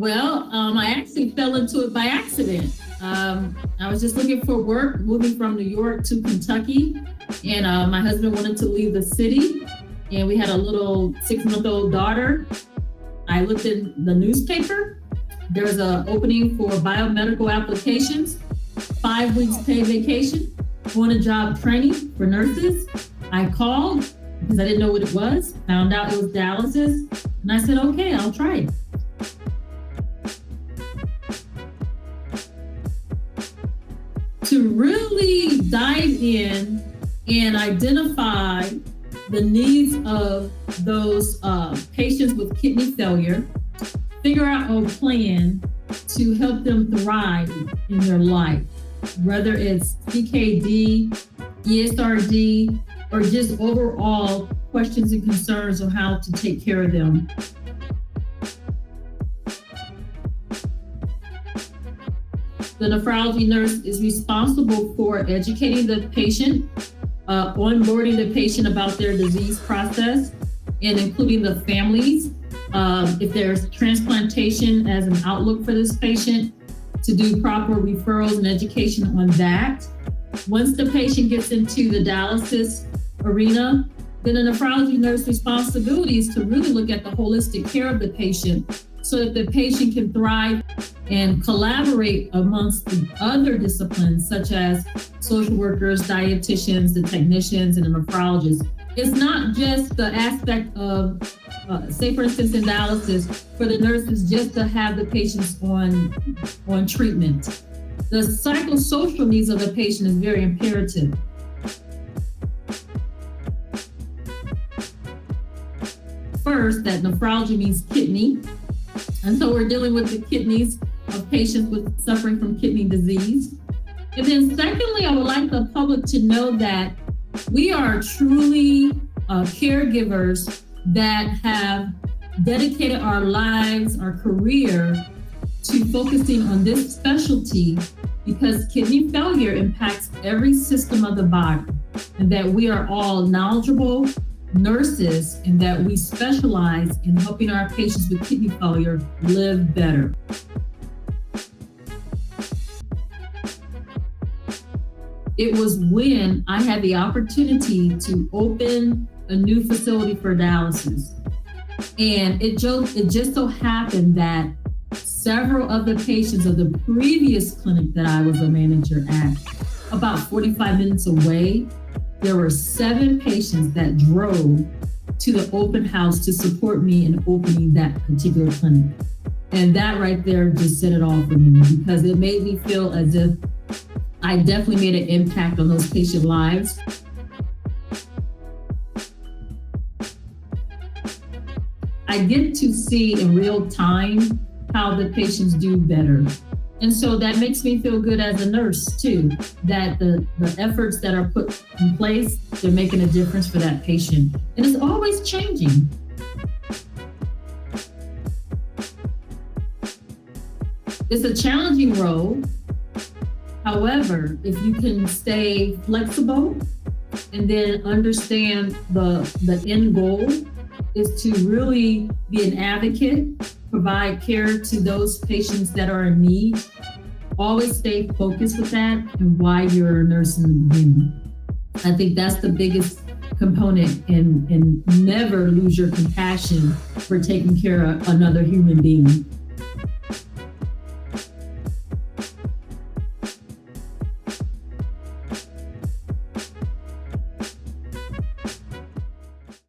I actually fell into it by accident. I was just looking for work, moving from New York to Kentucky, and my husband wanted to leave the city, and we had a little 6-month-old daughter. I looked in the newspaper. There was an opening for biomedical applications, 5 weeks paid vacation, on-the-job training for nurses. I called because I didn't know what it was, found out it was dialysis, and I said, okay, I'll try it. To really dive in and identify the needs of those patients with kidney failure, figure out a plan to help them thrive in their life, whether it's CKD, ESRD, or just overall questions and concerns on how to take care of them. The nephrology nurse is responsible for educating the patient, onboarding the patient about their disease process, and including the families. If there's transplantation as an outlook for this patient, to do proper referrals and education on that. Once the patient gets into the dialysis arena, then the nephrology nurse responsibility is to really look at the holistic care of the patient so that the patient can thrive and collaborate amongst the other disciplines such as social workers, dietitians, the technicians, and the nephrologists. It's not just the aspect of, say for instance in dialysis, for the nurses just to have the patients on treatment. The psychosocial needs of the patient is very imperative. First, that nephrology means kidney. And so we're dealing with the kidneys of patients suffering from kidney disease. And then secondly, I would like the public to know that we are truly caregivers that have dedicated our lives, our career to focusing on this specialty because kidney failure impacts every system of the body, and that we are all knowledgeable nurses and that we specialize in helping our patients with kidney failure live better. It was when I had the opportunity to open a new facility for dialysis. And it just so happened that several of the patients of the previous clinic that I was a manager at, about 45 minutes away, there were 7 patients that drove to the open house to support me in opening that particular clinic. And that right there just said it all for me because it made me feel as if I definitely made an impact on those patient lives. I get to see in real time how the patients do better. And so that makes me feel good as a nurse too, that the efforts that are put in place, they're making a difference for that patient. And it's always changing. It's a challenging role. However, if you can stay flexible and then understand the end goal is to really be an advocate, provide care to those patients that are in need, always stay focused with that and why you're a nurse in the beginning. I think that's the biggest component, and never lose your compassion for taking care of another human being.